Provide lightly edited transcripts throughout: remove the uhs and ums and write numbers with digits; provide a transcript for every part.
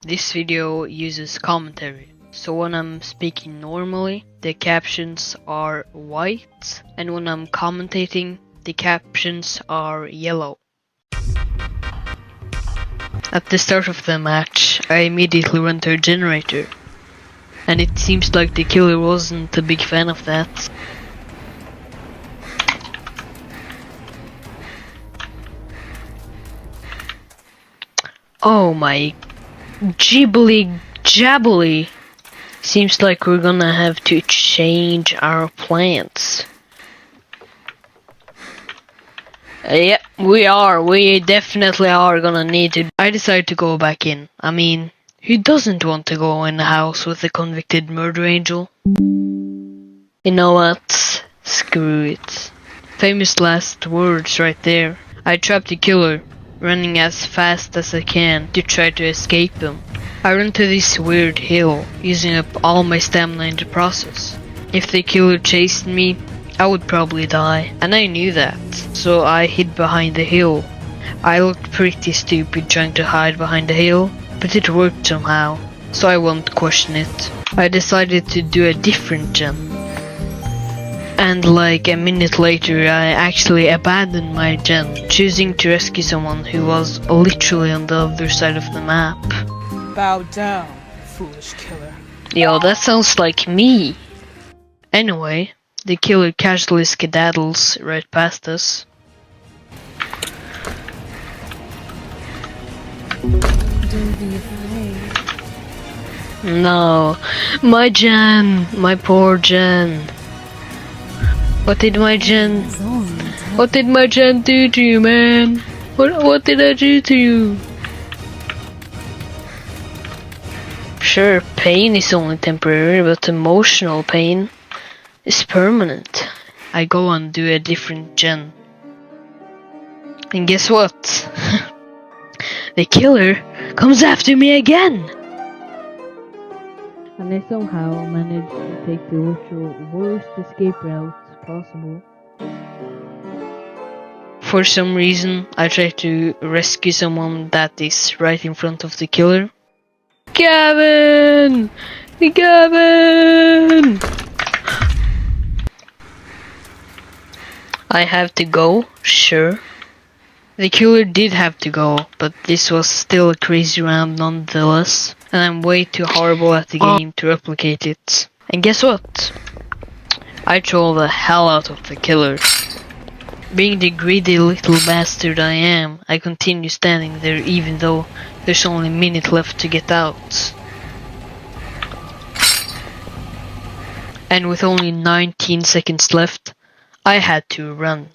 This video uses commentary, so when I'm speaking normally, the captions are white, and when I'm commentating, the captions are yellow. At the start of the match, I immediately run to a generator, and it seems like the killer wasn't a big fan of that. Oh my jibbly jabbly. Seems like we're gonna have to change our plans. Yeah, we definitely are gonna need to. I decided to go back in. I mean, who doesn't want to go in a house with a convicted murder angel? You know what? Screw it. Famous last words right there. I trapped the killer, running as fast as I can to try to escape him. I run to this weird hill, using up all my stamina in the process. If the killer chased me, I would probably die, and I knew that, so I hid behind the hill. I looked pretty stupid trying to hide behind the hill, but it worked somehow, so I won't question it. I decided to do a different gen. And like a minute later, I actually abandoned my gen, choosing to rescue someone who was literally on the other side of the map. Bow down, foolish killer. Yo, that sounds like me. Anyway, the killer casually skedaddles right past us. Don't be afraid. No, my gen, my poor gen. What did my gen do to you, man? What did I do to you? Sure, pain is only temporary, but emotional pain is permanent. I go and do a different gen. And guess what? The killer comes after me again! And I somehow managed to take the literal worst escape route possible. For some reason, I try to rescue someone that is right in front of the killer. Gavin! Gavin! I have to go, sure. The killer did have to go, but this was still a crazy round nonetheless, and I'm way too horrible at the game to replicate it. And guess what? I troll the hell out of the killer. Being the greedy little bastard I am, I continue standing there even though there's only a minute left to get out. And with only 19 seconds left, I had to run.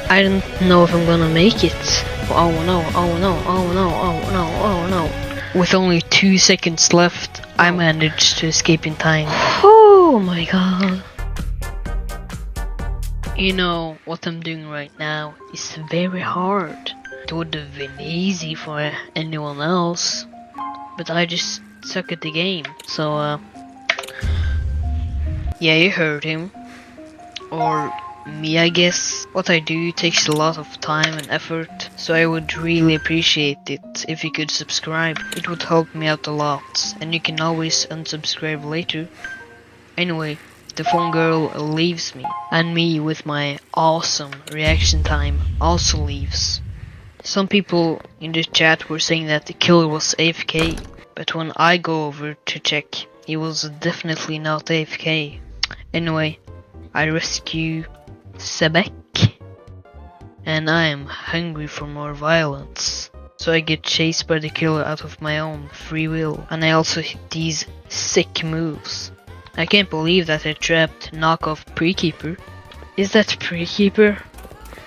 I don't know if I'm gonna make it. Oh no, oh no, oh no, oh no, oh no. With only 2 seconds left, I managed to escape in time. Oh my god. You know, what I'm doing right now is very hard. It would have been easy for anyone else, but I just suck at the game, so yeah, you heard him. Or me, I guess. What I do takes a lot of time and effort, so I would really appreciate it if you could subscribe. It would help me out a lot, and you can always unsubscribe later. Anyway, the phone girl leaves me, and me with my awesome reaction time also leaves. Some people in the chat were saying that the killer was AFK, but when I go over to check, he was definitely not AFK. Anyway, I rescue Sebek, and I am hungry for more violence. So I get chased by the killer out of my own free will, and I also hit these sick moves. I can't believe that I trapped knockoff Prekeeper. Is that Prekeeper?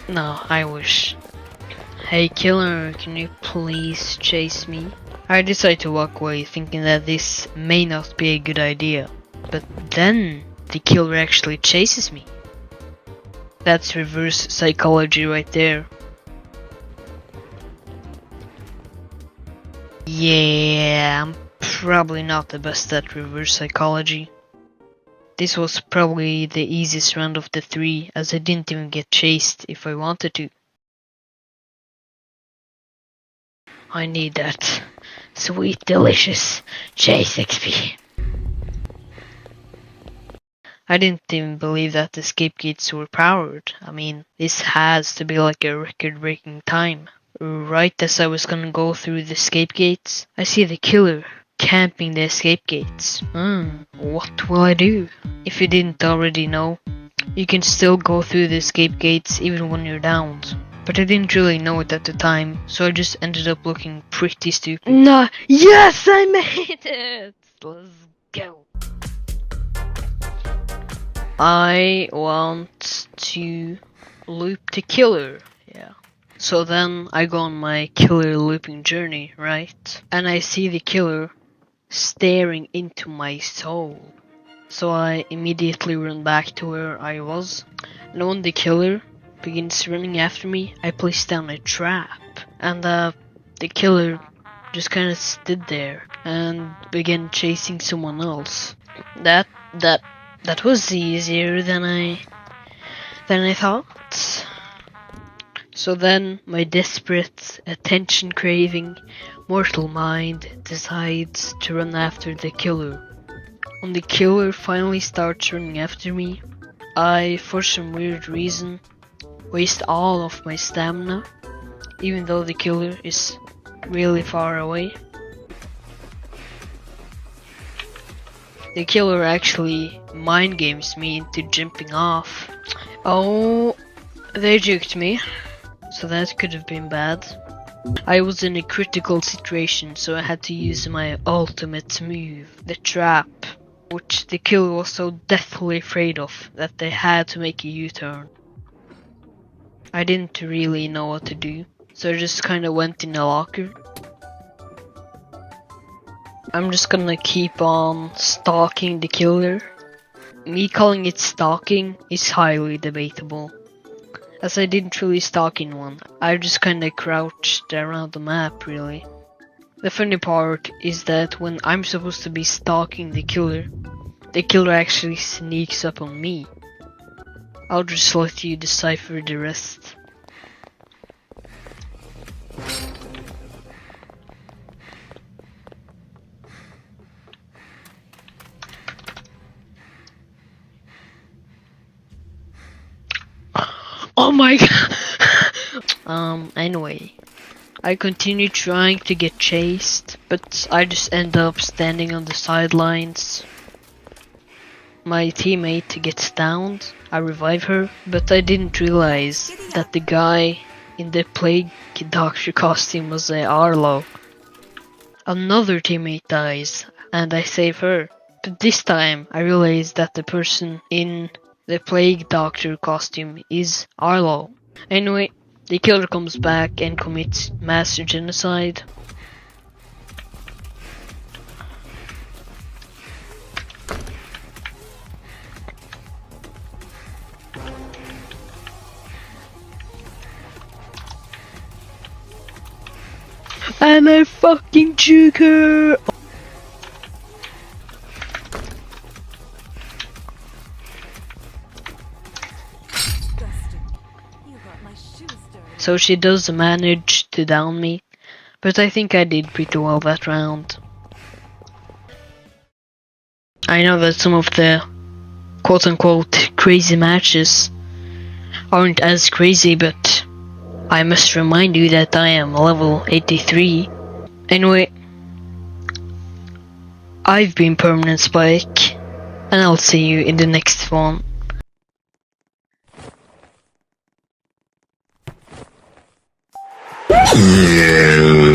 No, I wish. Hey killer, can you please chase me? I decide to walk away thinking that this may not be a good idea, but then the killer actually chases me. That's reverse psychology right there. Yeah, I'm probably not the best at reverse psychology. This was probably the easiest round of the 3, as I didn't even get chased if I wanted to. I need that sweet, delicious chase XP. I didn't even believe that the escape gates were powered. I mean, this has to be like a record-breaking time. Right as I was gonna go through the escape gates, I see the killer camping the escape gates. What will I do? If you didn't already know, you can still go through the escape gates even when you're downed. But I didn't really know it at the time, so I just ended up looking pretty stupid. No, yes, I made it! Let's go. I want to loop the killer. Yeah. So then I go on my killer looping journey, right? And I see the killer staring into my soul. So I immediately run back to where I was. And when the killer begins running after me, I place down a trap. And the killer just kind of stood there and began chasing someone else. That was easier than I thought. So then my desperate, attention-craving mortal mind decides to run after the killer. When the killer finally starts running after me, I, for some weird reason, waste all of my stamina, even though the killer is really far away. The killer actually mind games me into jumping off. Oh, they juked me, so that could have been bad. I was in a critical situation, so I had to use my ultimate move, the trap, which the killer was so deathly afraid of that they had to make a U-turn. I didn't really know what to do, so I just kinda went in a locker. I'm just gonna keep on stalking the killer. Me calling it stalking is highly debatable, as I didn't really stalk anyone. I just kinda crouched around the map, really. The funny part is that when I'm supposed to be stalking the killer actually sneaks up on me. I'll just let you decipher the rest. Oh my god! Anyway. I continue trying to get chased, but I just end up standing on the sidelines. My teammate gets downed, I revive her, but I didn't realize that the guy in the plague doctor costume was Arlo. Another teammate dies, and I save her. But this time I realized that the person in the plague doctor costume is Arlo. Anyway, the killer comes back and commits mass genocide. And I fucking juke her! So she does manage to down me, but I think I did pretty well that round. I know that some of the quote-unquote crazy matches aren't as crazy, but I must remind you that I am level 83. Anyway, I've been Permanent Spike, and I'll see you in the next one. Yeah.